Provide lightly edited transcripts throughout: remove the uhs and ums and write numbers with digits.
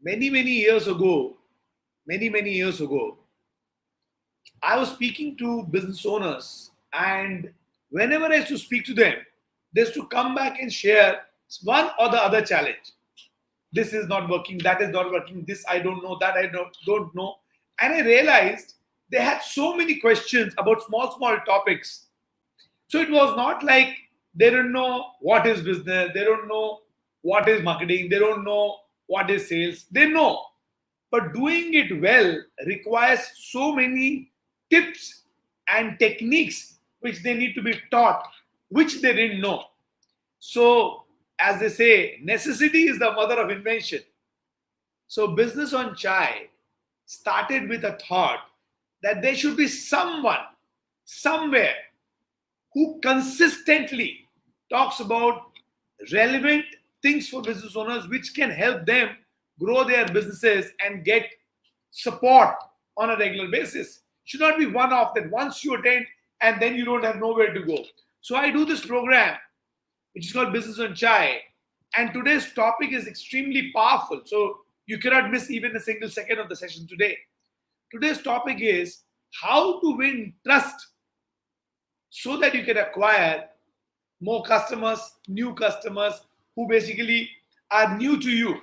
many years ago, many years ago, I was speaking to business owners, and whenever I used to speak to them, they used to come back and share one or the other challenge. This is not working, that is not working, this I don't know, that I don't know. And I realized they had so many questions about small topics. So it was not like they don't know what is business, they don't know what is marketing, they don't know what is sales. They know, but doing it well requires so many tips and techniques which they need to be taught, which they didn't know. So, as they say, necessity is the mother of invention. So, Business on Chai started with a thought that there should be someone, somewhere, who consistently talks about relevant things for business owners which can help them grow their businesses and get support on a regular basis. Should not be one off that once you attend and then you don't have nowhere to go. So I do this program which is called Business on Chai, and today's topic is extremely powerful. So you cannot miss even a single second of the session today. Today's topic is how to win trust so that you can acquire more customers, new customers who basically are new to you.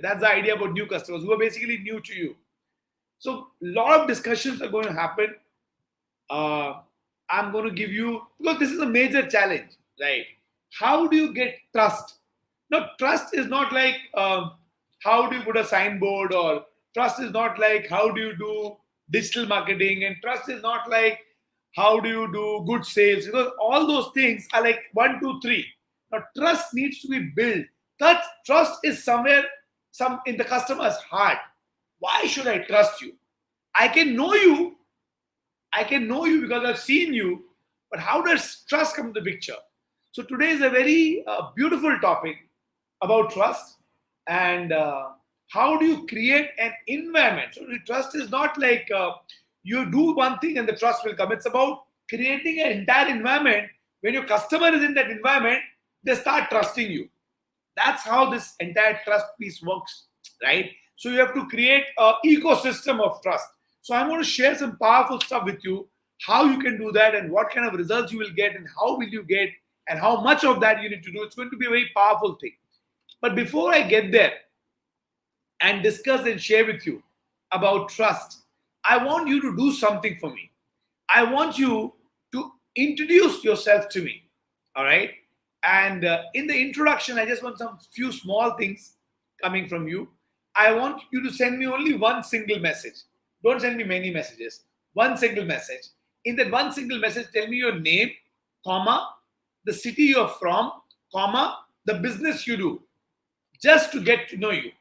That's the idea about new customers who are basically new to you. So, a lot of discussions are going to happen. Uh, I'm going to give you, because this is a major challenge, right? How do you get trust? Now, trust is not like how do you put a signboard, or trust is not like how do you do digital marketing, and trust is not like how do you do good sales, because all those things are like one, two, three. Now, trust needs to be built. That trust is somewhere, some in the customer's heart. Why should I trust you? I can know you. I can know you because I've seen you. But how does trust come into the picture? So today is a very beautiful topic about trust, and how do you create an environment. So the trust is not like you do one thing and the trust will come. It's about creating an entire environment. When your customer is in that environment, they start trusting you. That's how this entire trust piece works, right? So you have to create an ecosystem of trust. So I'm going to share some powerful stuff with you, how you can do that and what kind of results you will get and how will you get and how much of that you need to do. It's going to be a very powerful thing. But before I get there and discuss and share with you about trust, I want you to do something for me. I want you to introduce yourself to me. All right. And in the introduction, I just want some few small things coming from you. I want you to send me only one single message. Don't send me many messages. One single message. In that one single message, tell me your name, comma, the city you're from, comma, the business you do, just to get to know you.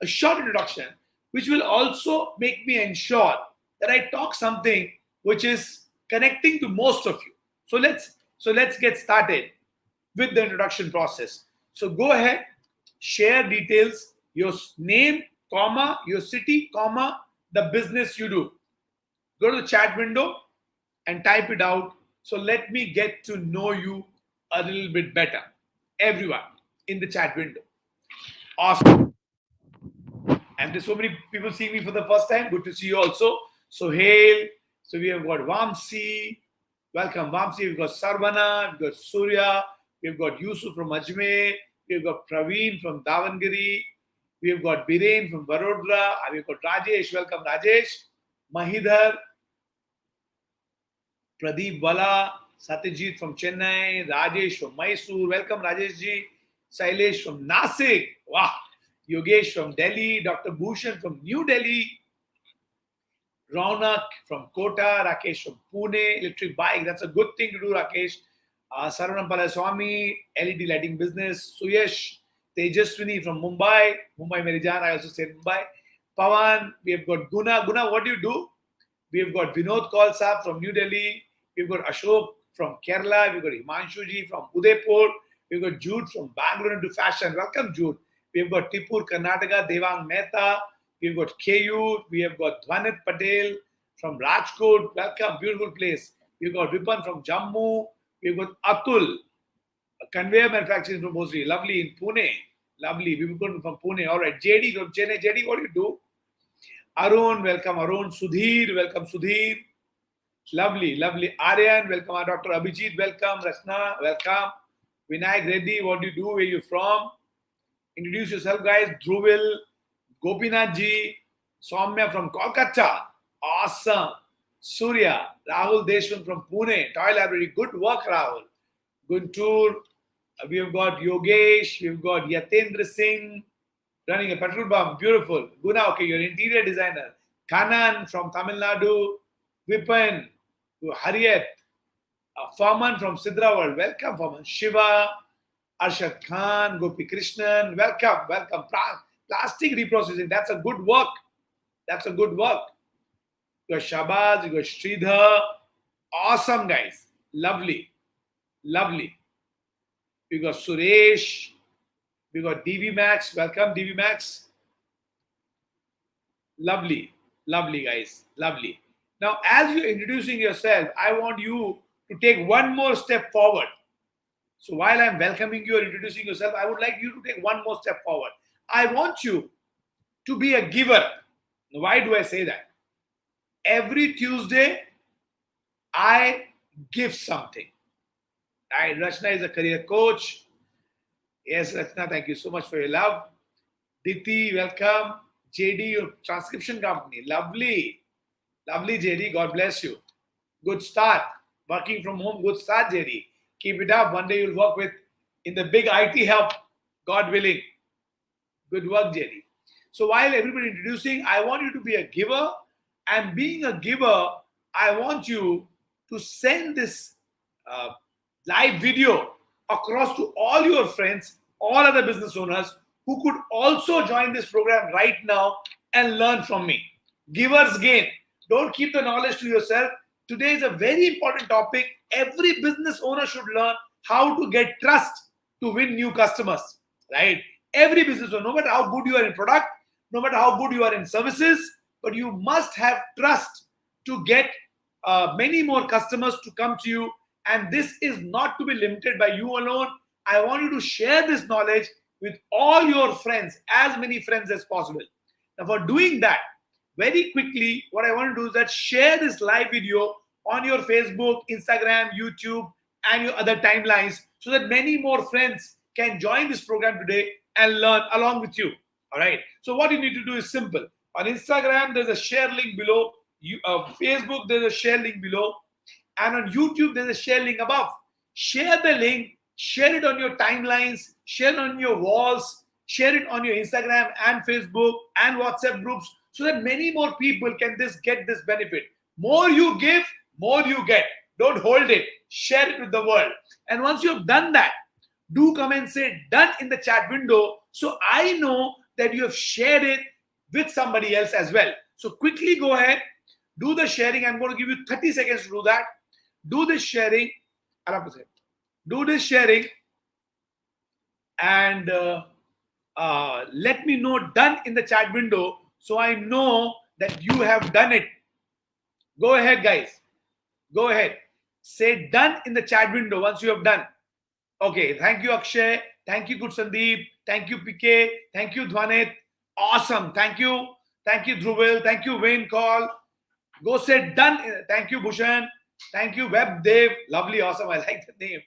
A short introduction, which will also make me ensure that I talk something which is connecting to most of you. So let's get started with the introduction process. So go ahead, share details, your name, comma, your city, comma, the business you do. Go to the chat window and type it out. So let me get to know you a little bit better. Everyone in the chat window. Awesome. And there's so many people seeing me for the first time. Good to see you also. So hail. So we have got Vamsi. Welcome, Vamsi. We've got Sarvana. We've got Surya. We've got Yusuf from Ajmer. We've got Praveen from Davangere. We've got Biren from Barodra. We've got Rajesh. Welcome, Rajesh. Mahidhar. Pradeep Bala. Satyajit from Chennai. Rajesh from Mysore. Welcome, Rajesh ji. Sailesh from Nasik. Wow. Yogesh from Delhi. Dr. Bhushan from New Delhi. Raunak from Kota. Rakesh from Pune. Electric bike. That's a good thing to do, Rakesh. Saranam Palaswamy, LED lighting business. Suyesh Tejaswini from Mumbai. Mumbai Merijan, I also said Mumbai. Pawan, we have got Guna. Guna, what do you do? We have got Vinod Kaulsap from New Delhi. We've got Ashok from Kerala. We've got Himanshuji from Udaipur. We've got Jude from Bangalore into fashion. Welcome, Jude. We've got Tipur, Karnataka, Devang Mehta. We've got KU. We have got Dhwanit Patel from Rajkot. Welcome, beautiful place. We've got Vipan from Jammu. We've got Atul, a conveyor manufacturing from Mosri. Lovely in Pune. Lovely. Vibhukun from Pune. All right. JD from Chennai. JD, what do you do? Arun, welcome Arun. Sudhir, welcome Sudhir. Lovely, lovely. Aryan, welcome. Dr. Abhijit, welcome. Rasna, welcome. Vinayak Reddy, what do you do? Where you from? Introduce yourself, guys. Dhruvil, Gopinath ji, Soumya from Kolkata. Awesome. Surya, Rahul Deshmukh from Pune. Toy Library. Good work, Rahul. Guntur. We have got Yogesh. We've got Yatendra Singh running a petrol pump. Beautiful. Guna, okay, you're an interior designer. Kanan from Tamil Nadu. Vipin, Harriet, Faman from Sidra World. Welcome, Faman. Shiva, Arshad Khan, Gopi Krishnan. Welcome, welcome. Plastic reprocessing. That's a good work. That's a good work. You got Shabazz, you got Sridhar. Awesome, guys. Lovely. Lovely. We got Suresh. We got DV Max. Welcome, DV Max. Lovely. Lovely, guys. Lovely. Now, as you're introducing yourself, I want you to take one more step forward. So while I'm welcoming you or introducing yourself, I would like you to take one more step forward. I want you to be a giver. Why do I say that? Every Tuesday, I give something. Right? Rachna is a career coach. Yes, Rachna, thank you so much for your love. Diti, welcome. JD, your transcription company. Lovely. Lovely, JD. God bless you. Good start. Working from home, good start, JD. Keep it up. One day you'll work with in the big IT hub, God willing. Good work, JD. So while everybody introducing, I want you to be a giver. And being a giver, I want you to send this live video across to all your friends, all other business owners who could also join this program right now and learn from me. Givers gain. Don't keep the knowledge to yourself. Today is a very important topic. Every business owner should learn how to get trust to win new customers, right? Every business owner, no matter how good you are in product, no matter how good you are in services, but you must have trust to get many more customers to come to you. And this is not to be limited by you alone. I want you to share this knowledge with all your friends, as many friends as possible. Now, for doing that, very quickly, what I want to do is that share this live video on your Facebook, Instagram, YouTube, and your other timelines so that many more friends can join this program today and learn along with you. All right. So what you need to do is simple. On Instagram, there's a share link below. Facebook, there's a share link below. And on YouTube, there's a share link above. Share the link, share it on your timelines, share it on your walls, share it on your Instagram and Facebook and WhatsApp groups so that many more people can get this benefit. More you give, more you get. Don't hold it. Share it with the world. And once you have done that, do come and say done in the chat window so I know that you have shared it with somebody else as well. So quickly go ahead, do the sharing. I'm going to give you 30 seconds to do that. Do this sharing. Do this sharing and let me know done in the chat window so I know that you have done it. Go ahead, guys. Go ahead. Say done in the chat window once you have done. Okay. Thank you, Akshay. Thank you, Good Sandeep. Thank you, PK. Thank you, Dhwanit. Awesome. Thank you. Thank you, Dhruvil. Thank you, Wayne Call. Go say done. Thank you, Bhushan. Thank you, Web Dev. Lovely. Awesome. I like the name.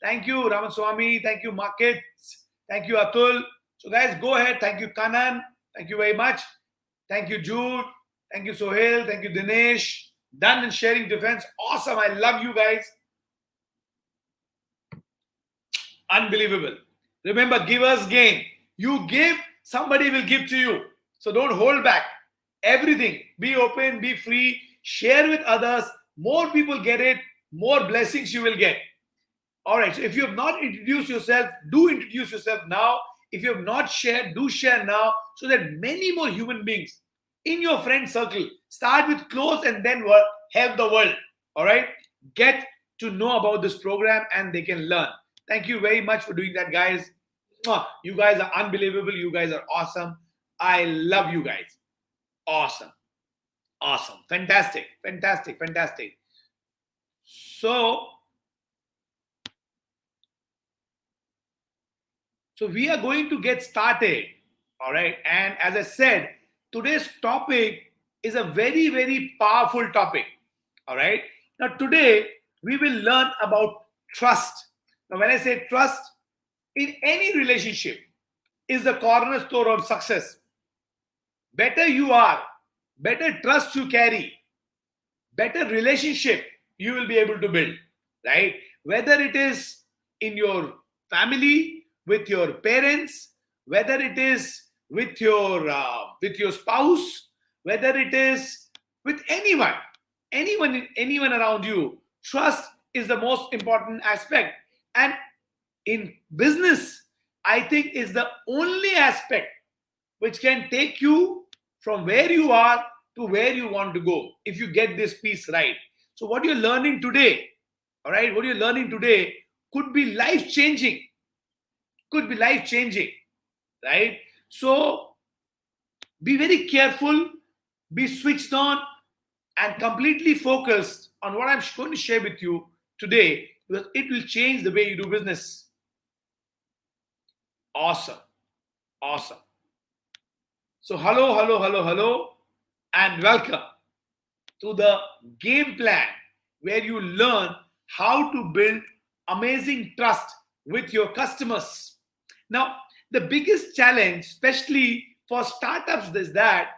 Thank you, Ramaswamy. Thank you, Market. Thank you, Atul. So, guys, go ahead. Thank you, Kanan. Thank you very much. Thank you, Jude. Thank you, Sohail. Thank you, Dinesh. Done in sharing defense. Awesome. I love you guys. Unbelievable. Remember, givers gain. You give, somebody will give to you. So don't hold back. Everything. Be open, be free, share with others. More people get it, more blessings you will get. All right. So if you have not introduced yourself, do introduce yourself now. If you have not shared, do share now so that many more human beings in your friend circle start with close and then help the world. All right. Get to know about this program and they can learn. Thank you very much for doing that, guys. You guys are unbelievable. You guys are awesome. I love you guys. Awesome. Awesome. Fantastic. Fantastic. Fantastic. So So we are going to get started. All right. And as I said, today's topic is a very, very powerful topic. All right. Now, today we will learn about trust. Now, when I say trust, in any relationship is the cornerstone of success. Better you are, better trust you carry, better relationship you will be able to build, right? Whether it is in your family, with your parents, whether it is with your spouse, whether it is with anyone around you. Trust is the most important aspect, and in business, I think is the only aspect which can take you from where you are to where you want to go if you get this piece right. So, what you're learning today, all right, what you're learning today could be life changing, right? So, be very careful, be switched on, and completely focused on what I'm going to share with you today because it will change the way you do business. Awesome. Awesome. So, hello, and welcome to the game plan where you learn how to build amazing trust with your customers. Now, the biggest challenge, especially for startups, is that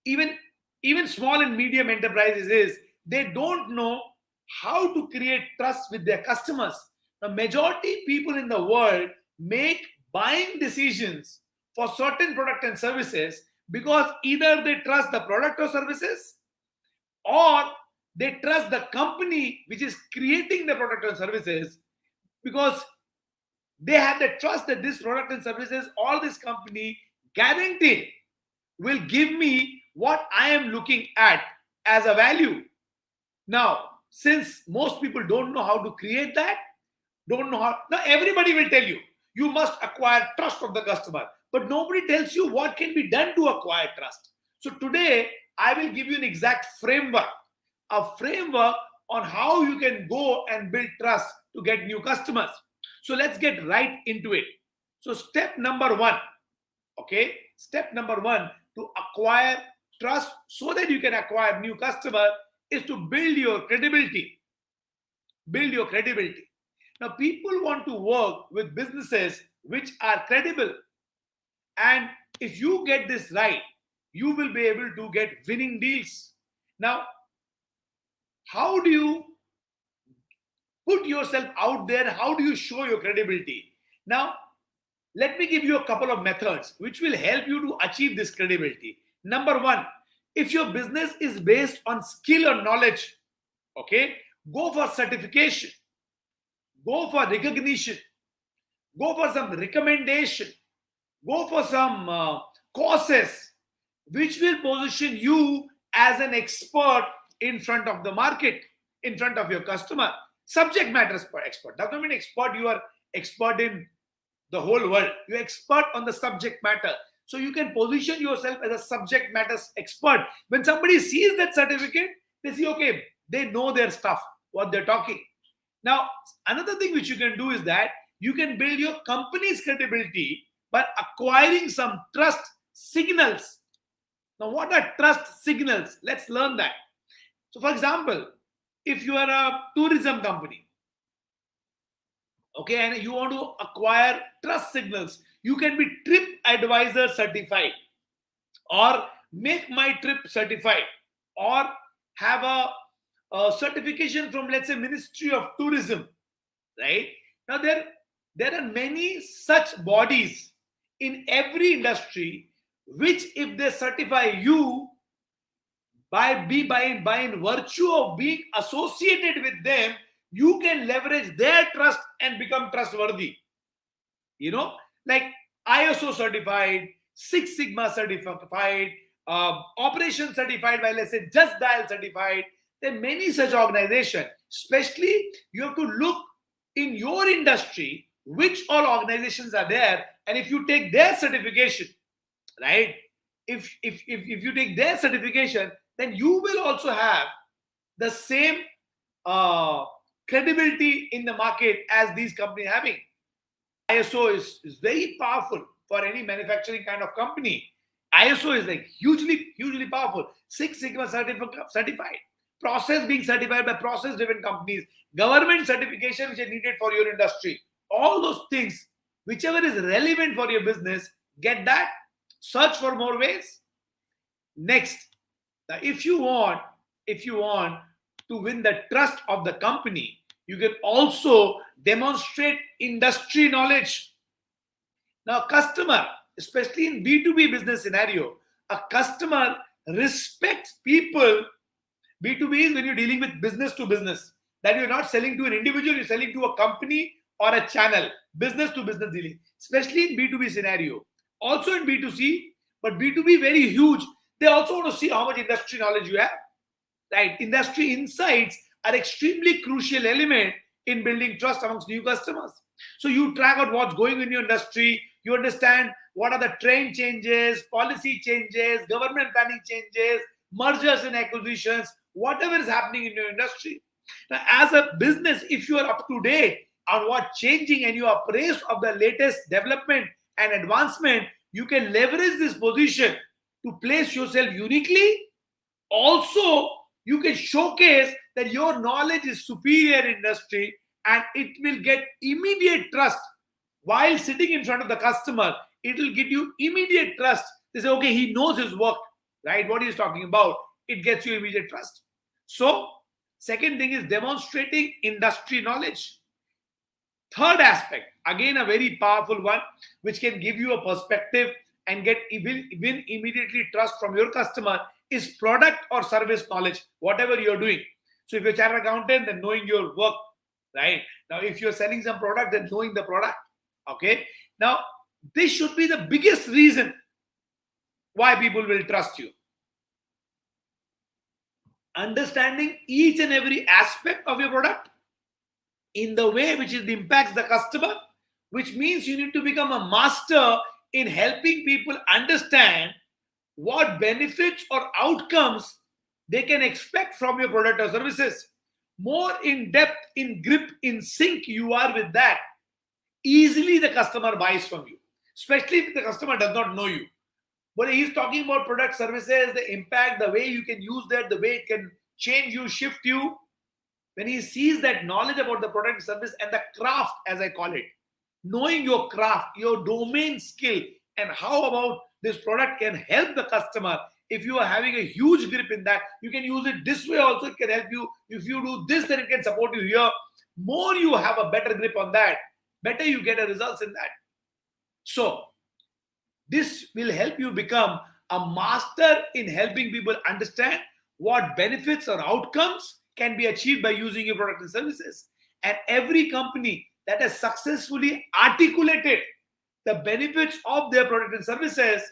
even even small and medium enterprises is they don't know how to create trust with their customers. The majority people in the world make buying decisions for certain product and services because either they trust the product or services or they trust the company which is creating the product and services because they have the trust that this product and services or this company guaranteed will give me what I am looking at as a value. Now, since most people don't know how to create that, don't know how, now everybody will tell you, you must acquire trust of the customer, but nobody tells you what can be done to acquire trust. So today, I will give you an exact framework, a framework on how you can go and build trust to get new customers. So let's get right into it. So step number one, okay, step number one to acquire trust so that you can acquire new customer is to build your credibility. Build your credibility. Now, people want to work with businesses which are credible. And if you get this right, you will be able to get winning deals. Now, how do you put yourself out there? How do you show your credibility? Now, let me give you a couple of methods which will help you to achieve this credibility. Number one, if your business is based on skill or knowledge, okay, go for certification, go for recognition, go for some recommendation, go for some courses which will position you as an expert in front of the market, in front of your customer. Subject matter expert doesn't mean expert you are expert in the whole world. You're expert on the subject matter. So you can position yourself as a subject matter expert. When somebody sees that certificate, they see, okay, they know their stuff, what they're talking. Now, another thing which you can do is that you can build your company's credibility by acquiring some trust signals. Now, what are trust signals? Let's learn that. So, for example, if you are a tourism company, okay, and you want to acquire trust signals, you can be Trip Advisor certified or Make My Trip certified or have a certification from, let's say, Ministry of Tourism, right? Now, there are many such bodies in every industry which, if they certify you by in virtue of being associated with them, you can leverage their trust and become trustworthy. You know, like ISO certified, Six Sigma certified, Operation certified by, let's say, Just Dial certified. There are many such organizations. Especially, you have to look in your industry which all organizations are there, and if you take their certification, right? If you take their certification, then you will also have the same credibility in the market as these companies having. ISO is very powerful for any manufacturing kind of company. ISO is like hugely powerful. Six Sigma certified. Process being certified by process driven companies. Government certification which is needed for your industry. All those things, whichever is relevant for your business, get that. Search for more ways. Next, now if you want to win the trust of the company, you can also demonstrate industry knowledge. Now, customer, especially in B2B business scenario, a customer respects people. B2B is when you're dealing with business to business. That you're not selling to an individual, you're selling to a company or a channel. Business to business dealing, especially in B2B scenario. Also in B2C, but B2B very huge. They also want to see how much industry knowledge you have. Right? Industry insights are extremely crucial element in building trust amongst new customers. So you track out what's going in your industry, you understand what are the trend changes, policy changes, government planning changes, mergers and acquisitions, whatever is happening in your industry. Now, as a business, if you are up to date on what's changing and you are appraised of the latest development and advancement, you can leverage this position to place yourself uniquely. Also, you can showcase that your knowledge is superior in industry and it will get immediate trust while sitting in front of the customer. It will give you immediate trust. They say, okay, he knows his work, right? What he's talking about. It gets you immediate trust. So, second thing is demonstrating industry knowledge. Third aspect, again a very powerful one, which can give you a perspective and win immediately trust from your customer, is product or service knowledge, whatever you're doing. So if you're a chartered accountant, then knowing your work, right? Now, if you're selling some product, then knowing the product. Okay. Now, this should be the biggest reason why people will trust you. Understanding each and every aspect of your product in the way which it impacts the customer, which means you need to become a master in helping people understand what benefits or outcomes they can expect from your product or services. More in depth, in grip, in sync you are with that, easily the customer buys from you, especially if the customer does not know you. But he's talking about product services, the impact, the way you can use that, the way it can change you, shift you. When he sees that knowledge about the product service and the craft, as I call it, knowing your craft, your domain skill, and how about this product can help the customer. If you are having a huge grip in that, you can use it this way also. It can help you. If you do this, then it can support you here. More you have a better grip on that, better you get a results in that. So this will help you become a master in helping people understand what benefits or outcomes can be achieved by using your product and services. And every company that has successfully articulated the benefits of their product and services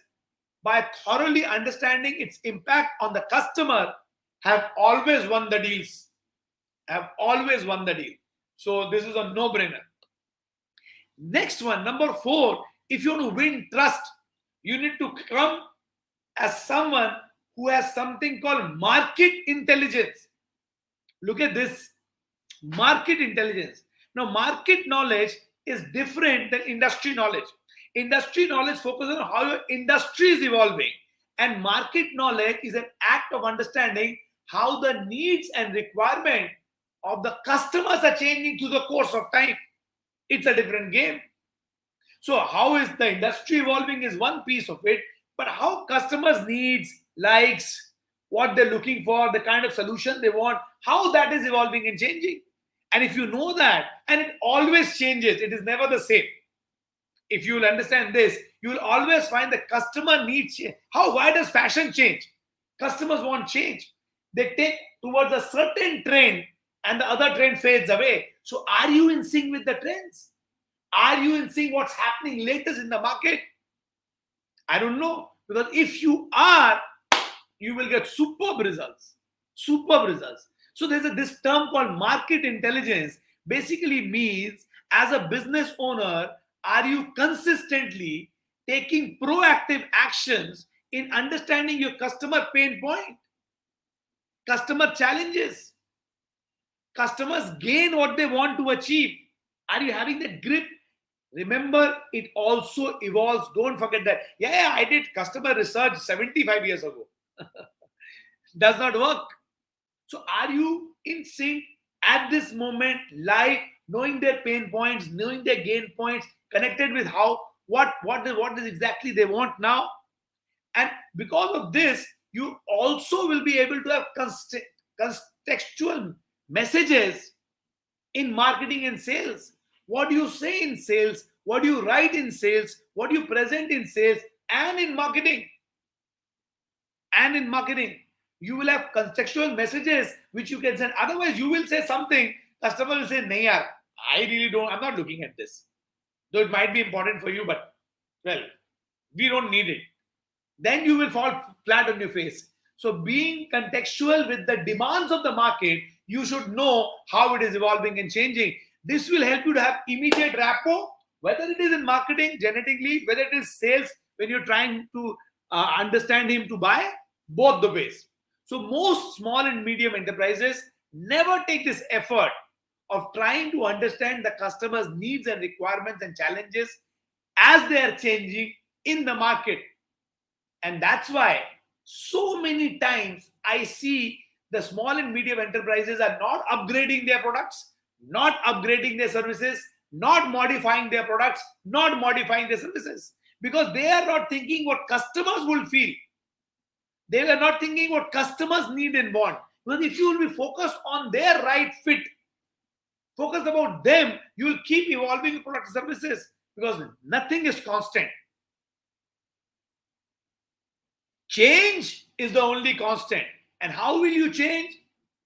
by thoroughly understanding its impact on the customer have always won the deals. Have always won the deal. So this is a no-brainer. Next one, number 4, if you want to win trust, you need to come as someone who has something called market intelligence. Look at this, market intelligence. Now, market knowledge is different than industry knowledge. Industry knowledge focuses on how your industry is evolving, and market knowledge is an act of understanding how the needs and requirement of the customers are changing through the course of time. It's a different game. So how is the industry evolving is one piece of it, but how customers' needs, likes, what they're looking for, the kind of solution they want, how that is evolving and changing. And if you know that, and it always changes, it is never the same. If you will understand this, you will always find the customer needs change. Why does fashion change? Customers want change. They take towards a certain trend and the other trend fades away. So are you in sync with the trends? Are you in sync what's happening latest in the market? I don't know. Because if you are, you will get superb results. Superb results. So there's this term called market intelligence. Basically means as a business owner, are you consistently taking proactive actions in understanding your customer pain point, customer challenges, customers gain what they want to achieve? Are you having that grip Remember, it also evolves. Don't forget that. Yeah, I did customer research 75 years ago. Does not work. So, are you in sync at this moment, live, knowing their pain points, knowing their gain points, connected with how what is exactly they want now? And because of this, you also will be able to have contextual messages in marketing and sales. What do you say in sales? What do you write in sales? What do you present in sales and in marketing? And in marketing, you will have contextual messages which you can send. Otherwise, you will say something, customer will say, "Nahi yaar, I really don't, I'm not looking at this." Though it might be important for you, but well, we don't need it. Then you will fall flat on your face. So, being contextual with the demands of the market, you should know how it is evolving and changing. This will help you to have immediate rapport, whether it is in marketing, generating lead, whether it is sales, when you're trying to understand him to buy, both the ways. So, most small and medium enterprises never take this effort of trying to understand the customer's needs and requirements and challenges as they are changing in the market. And that's why so many times I see the small and medium enterprises are not upgrading their products, not upgrading their services, not modifying their products, not modifying their services, because they are not thinking what customers will feel. They are not thinking what customers need and want. Because if you will be focused on their right fit, focused about them, you will keep evolving your product services, because nothing is constant. Change is the only constant. And how will you change?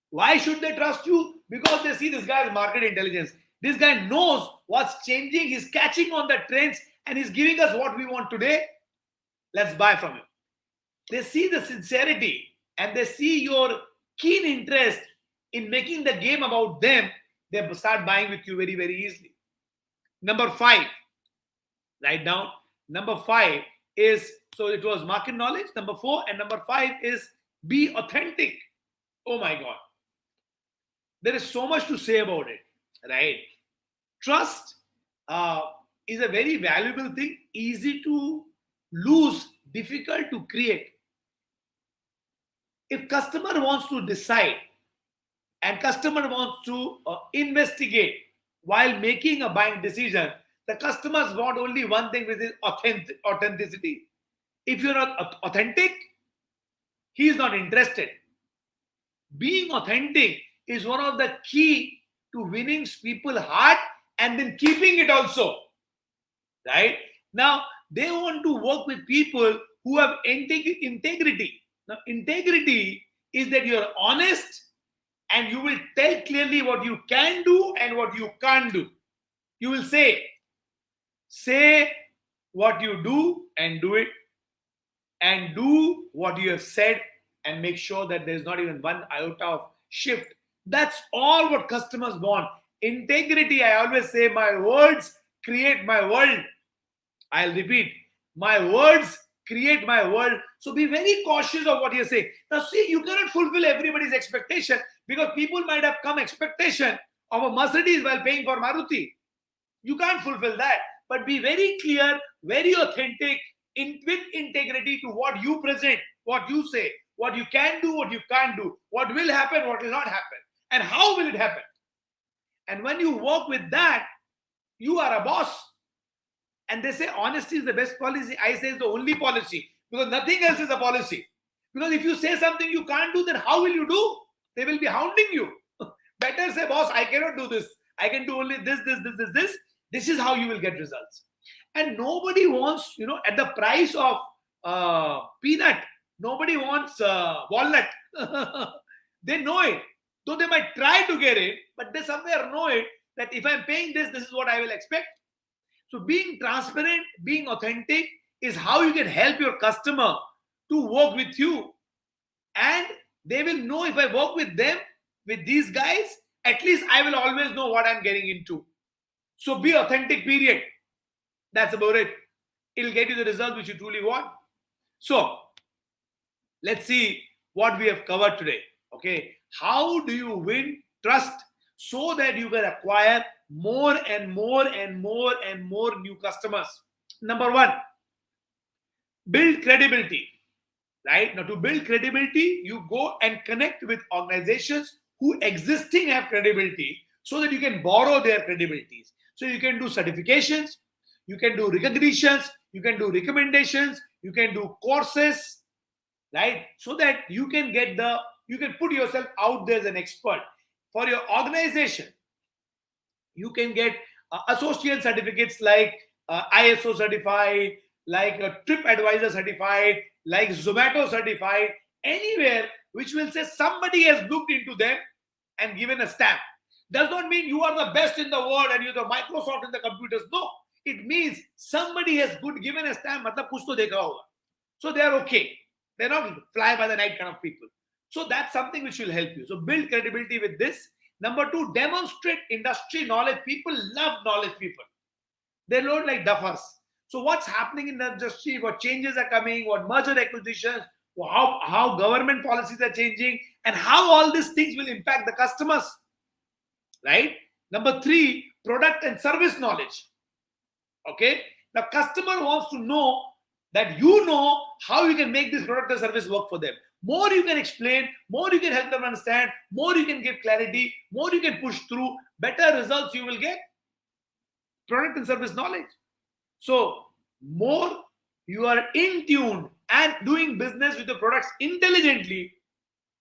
Why should they trust you? Because they see this guy has market intelligence. This guy knows what's changing. He's catching on the trends and he's giving us what we want today. Let's buy from him. They see the sincerity and they see your keen interest in making the game about them. They start buying with you very, very easily. Number 5, write down. Number 5 is, so it was market knowledge. Number 4 and number 5 is be authentic. Oh my God. There is so much to say about it, right? Trust is a very valuable thing, easy to lose, difficult to create. If customer wants to decide and customer wants to investigate while making a buying decision, the customers want only one thing, which is authenticity. If you're not authentic, he is not interested. Being authentic is one of the key to winning people's heart and then keeping it also. Right? Now, they want to work with people who have integrity. Now, integrity is that you're honest and you will tell clearly what you can do and what you can't do. You will say what you do and do it, and do what you have said and make sure that there's not even one iota of shift. That's all what customers want. Integrity, I always say, my words create my world. I'll repeat, my words create my world. So be very cautious of what you say. Now, see, you cannot fulfill everybody's expectation, because people might have come expectation of a Mercedes while paying for Maruti. You can't fulfill that. But be very clear, very authentic, with integrity to what you present, what you say, what you can do, what you can't do, what will happen, what will not happen, and how will it happen. And when you work with that, you are a boss. And they say honesty is the best policy. I say it's the only policy, because nothing else is a policy. Because if you say something you can't do, then how will you do? They will be hounding you. Better say, boss, I cannot do this. I can do only this, this, this, this, this. This is how you will get results. And nobody wants, at the price of peanut, nobody wants walnut. They know it. Though they might try to get it, but they somewhere know it, that if I'm paying this, this is what I will expect. So being transparent, being authentic is how you can help your customer to work with you. And they will know, if I work with them, with these guys, at least I will always know what I'm getting into. So be authentic, period. That's about it. It'll get you the result which you truly want. So let's see what we have covered today. Okay. How do you win trust? so that you can acquire more and more and more and more new customers. Number one, build credibility. Right now, to build credibility, you go and connect with organizations who existing have credibility, so that you can borrow their credibilities. So you can do certifications, you can do recognitions, you can do recommendations, you can do courses, right? So that you can put yourself out there as an expert for your organization. You can get associate certificates like ISO certified, like a Trip Advisor certified, like Zomato certified, anywhere which will say somebody has looked into them and given a stamp. Does not mean you are the best in the world and you're the Microsoft in the computers. No, it means somebody has given a stamp. मतलब कुछ तो देखा होगा. So they are okay. They're not fly by the night kind of people. So that's something which will help you. So build credibility with this. Number two, demonstrate industry knowledge. People love knowledge people. They don't like duffers. So what's happening in the industry, what changes are coming, what merger acquisitions, how government policies are changing, and how all these things will impact the customers, right? Number three, product and service knowledge. Okay, the customer wants to know that you know how you can make this product or service work for them. More you can explain, more you can help them understand, more you can give clarity, more you can push through, better results you will get. Product and service knowledge. So more you are in tune and doing business with the products intelligently,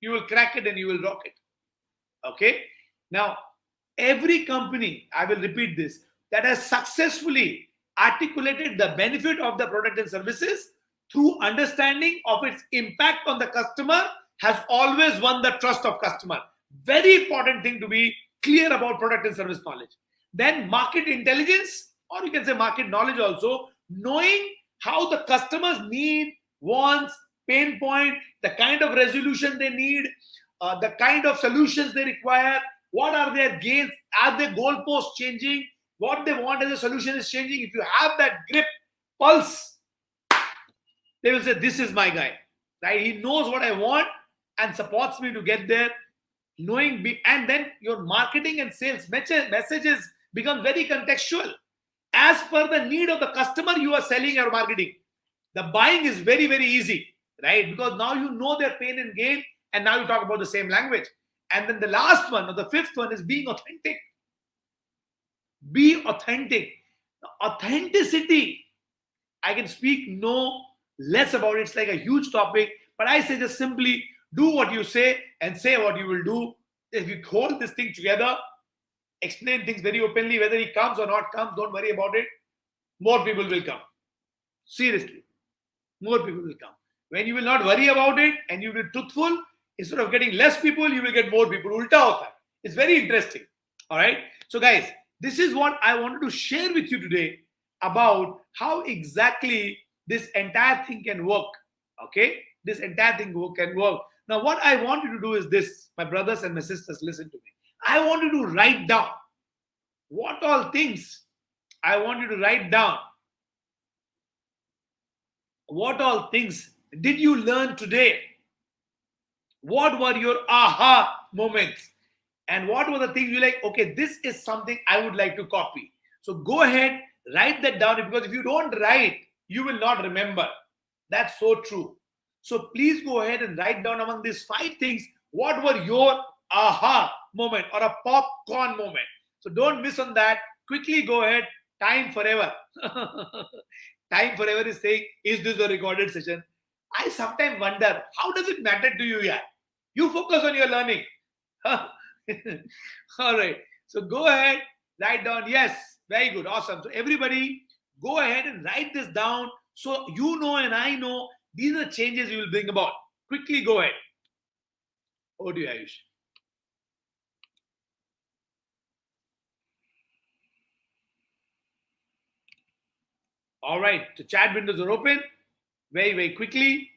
you will crack it and you will rock it. Okay. Now, every company, I will repeat this, that has successfully articulated the benefit of the product and services through understanding of its impact on the customer has always won the trust of customer. Very important thing to be clear about product and service knowledge. Then market intelligence, or you can say market knowledge also, knowing how the customers need, wants, pain point, the kind of resolution they need, the kind of solutions they require, what are their gains, are their goalposts changing, what they want as a solution is changing. If you have that grip, pulse, they will say, this is my guy, right? He knows what I want and supports me to get there. And then your marketing and sales messages become very contextual. As per the need of the customer, you are selling or marketing. The buying is very, very easy, right? Because now you know their pain and gain, and now you talk about the same language. And then the last one, or the fifth one, is being authentic. Be authentic. Authenticity, I can speak no less about it. It's like a huge topic, but I say just simply do what you say and say what you will do. If you hold this thing together, explain things very openly, whether he comes or not comes, don't worry about it. More people will come. Seriously, more people will come. When you will not worry about it and you will be truthful, instead of getting less people, you will get more people. Ulta hota hai. It's very interesting. All right. So guys, this is what I wanted to share with you today about how exactly this entire thing can work. Okay. This entire thing can work. Now, what I want you to do is this, my brothers and my sisters, listen to me. I want you to write down what all things I want you to write down. What all things did you learn today? What were your aha moments? And what were the things you like, okay, this is something I would like to copy. So go ahead, write that down, because if you don't write, you will not remember. That's so true. So please go ahead and write down among these 5 things, what were your aha moment or a popcorn moment. So don't miss on that. Quickly go ahead. Time forever. Time forever is saying, is this a recorded session? I sometimes wonder, how does it matter to you here? You focus on your learning. All right. So go ahead, write down. Yes, very good. Awesome. So everybody go ahead and write this down, so you know and I know these are the changes you will bring about. Quickly go ahead. Over to you, Ayush. All right. The chat windows are open. Very, very quickly.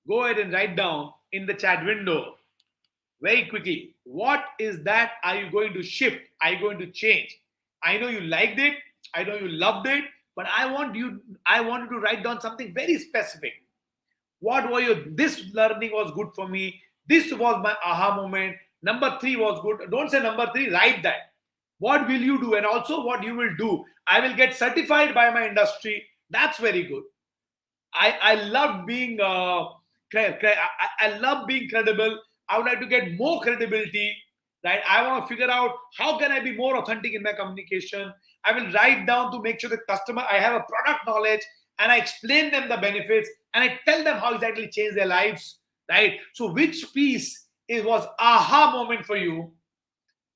Go ahead and write down in the chat window very quickly. What is that? Are you going to shift? Are you going to change? I know you liked it. I know you loved it. But I want you to write down something very specific. What were this learning was good for me. This was my aha moment. Number 3 was good. Don't say number 3, write that. What will you do? And also what you will do. I will get certified by my industry. That's very good. I love being I love being credible. I would like to get more credibility, right? I want to figure out how can I be more authentic in my communication. I will write down to make sure the customer I have a product knowledge and I explain them the benefits and I tell them how exactly change their lives, right? So which piece it was aha moment for you?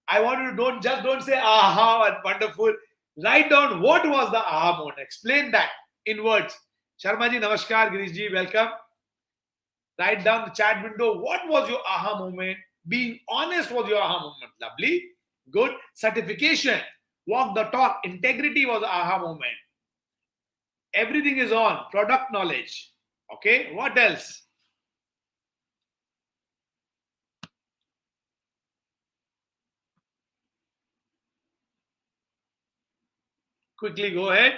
I want you to don't say aha and wonderful. Write down what was the aha moment. Explain that in words. Sharma ji, namaskar. Girish ji, welcome. Write down the chat window. What was your aha moment? Being honest was your aha moment. Lovely. Good. Certification. Walk the talk. Integrity was aha moment. Everything is on. Product knowledge. Okay. What else? Quickly go ahead.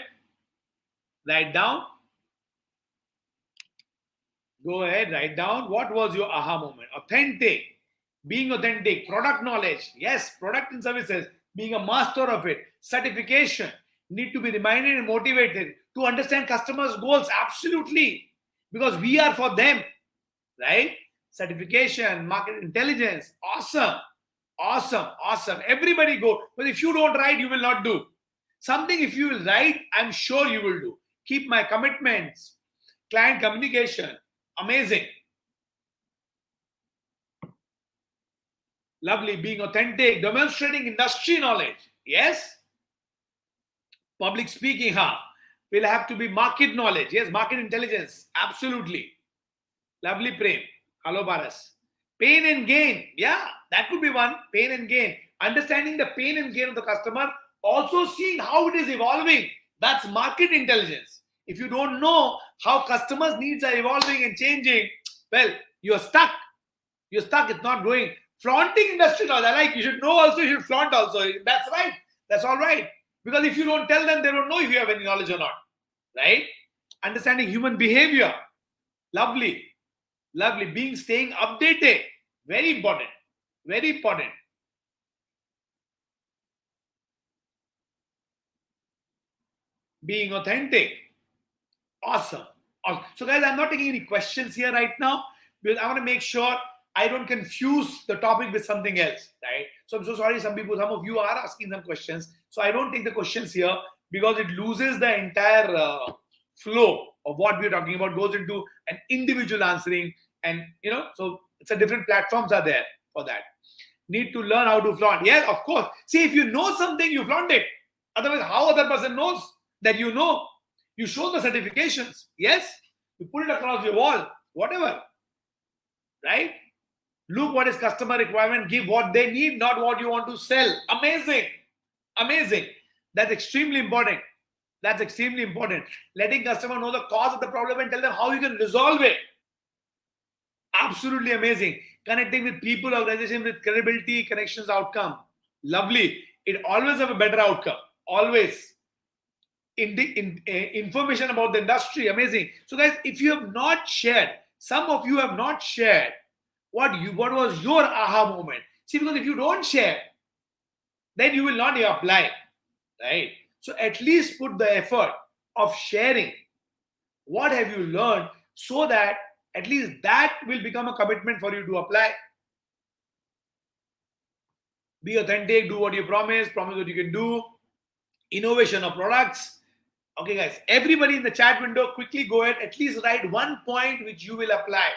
Write down. Go ahead, write down. What was your aha moment? Authentic. Being authentic. Product knowledge. Yes, product and services. Being a master of it. Certification. Need to be reminded and motivated to understand customers' goals. Absolutely. Because we are for them. Right? Certification, market intelligence. Awesome. Awesome. Awesome. Everybody go. But if you don't write, you will not do. Something if you will write, I'm sure you will do. Keep my commitments. Client communication. Amazing. Lovely. Being authentic. Demonstrating industry knowledge. Yes. Public speaking. Will have to be market knowledge. Yes. Market intelligence. Absolutely. Lovely, Prem. Hello, Paras. Pain and gain. Yeah. That could be one. Pain and gain. Understanding the pain and gain of the customer. Also seeing how it is evolving. That's market intelligence. If you don't know how customers' needs are evolving and changing, well, you're stuck. You're stuck. It's not growing. Flaunting industry knowledge. I like. You should know also. You should flaunt also. That's right. That's all right. Because if you don't tell them, they don't know if you have any knowledge or not. Right? Understanding human behavior. Lovely. Lovely. Staying updated. Very important. Very important. Being authentic. Awesome. So, guys, I'm not taking any questions here right now because I want to make sure I don't confuse the topic with something else, right? So I'm so sorry. Some of you are asking some questions. So I don't take the questions here because it loses the entire flow of what we're talking about, goes into an individual answering. And, so it's a different platforms are there for that. Need to learn how to flaunt. Yes, of course. See, if you know something, you flaunt it. Otherwise, how other person knows that you know? You show the certifications. Yes, you put it across your wall, whatever. Right? Look what is customer requirement. Give what they need, not what you want to sell. Amazing. Amazing. That's extremely important. That's extremely important. Letting customer know the cause of the problem and tell them how you can resolve it. Absolutely amazing. Connecting with people, organization with credibility, connections, outcome. Lovely. It always have a better outcome. Always. Information about the industry. Amazing. So, guys, if you have not shared, some of you have not shared what was your aha moment. See, because if you don't share, then you will not apply. Right? So at least put the effort of sharing what have you learned so that at least that will become a commitment for you to apply. Be authentic, do what you promise what you can do. Innovation of products. Okay, guys, everybody in the chat window, quickly go ahead, at least write one point which you will apply.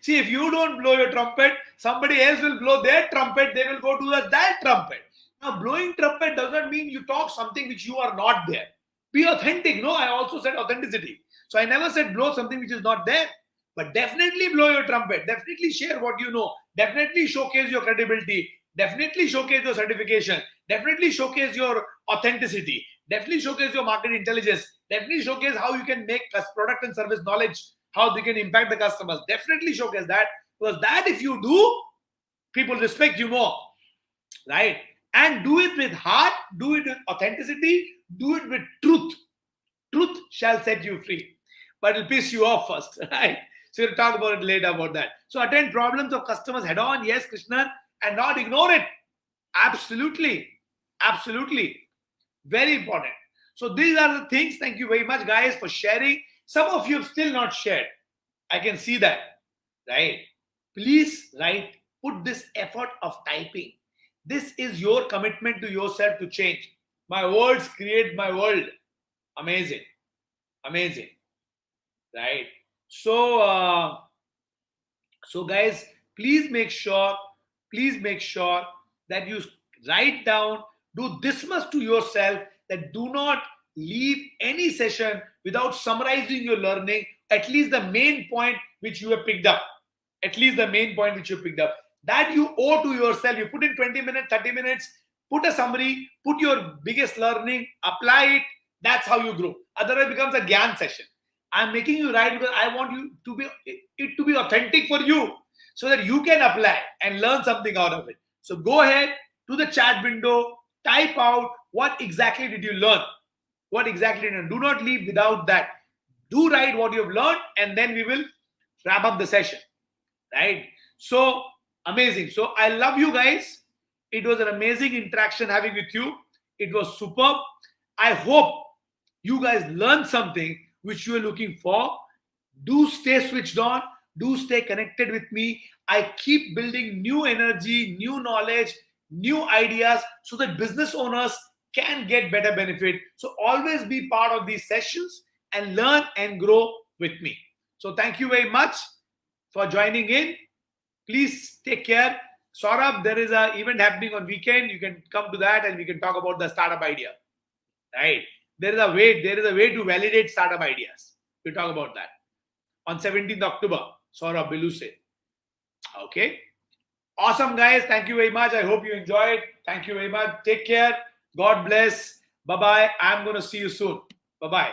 See, if you don't blow your trumpet, somebody else will blow their trumpet, they will go to that trumpet. Now, blowing trumpet doesn't mean you talk something which you are not there. Be authentic. No, I also said authenticity. So I never said blow something which is not there. But definitely blow your trumpet. Definitely share what you know. Definitely showcase your credibility. Definitely showcase your certification. Definitely showcase your authenticity. Definitely showcase your market intelligence. Definitely showcase how you can make product and service knowledge, how they can impact the customers. Definitely showcase that. Because that if you do, people respect you more. Right? And do it with heart, do it with authenticity, do it with truth. Truth shall set you free. But it'll piss you off first. Right? So we'll talk about it later about that. So attend problems of customers head on, yes, Krishnan, and not ignore it. Absolutely. Absolutely. Very important. So these are the things. Thank you very much, guys, for sharing. Some of you have still not shared. I can see that. Right? Please write, put this effort of typing. This is your commitment to yourself to change. My words create my world. Amazing. Amazing. Right? So guys, please make sure that you write down, do this much to yourself, that do not leave any session without summarizing your learning, at least the main point which you have picked up. At least the main point which you picked up. That you owe to yourself. You put in 20 minutes, 30 minutes, put a summary, put your biggest learning, apply it. That's how you grow. Otherwise, it becomes a Gyan session. I'm making you write because I want you to be it to be authentic for you, so that you can apply and learn something out of it. So go ahead to the chat window, type out what exactly did you learn. What exactly did you learn? Do not leave without that. Do write what you have learned, and then we will wrap up the session. Right? So amazing. So I love you guys. It was an amazing interaction having with you. It was superb. I hope you guys learned something which you are looking for. Do stay switched on. Do stay connected with me. I keep building new energy, new knowledge, new ideas, so that business owners can get better benefit. So always be part of these sessions and learn and grow with me. So thank you very much for joining in. Please take care. Saurabh, there is an event happening on weekend. You can come to that and we can talk about the startup idea. Right? There is a way to validate startup ideas. We'll talk about that on 17th October. Saurabh Beluse. Okay. Awesome, guys. Thank you very much. I hope you enjoyed. Thank you very much. Take care. God bless. Bye-bye. I'm going to see you soon. Bye-bye.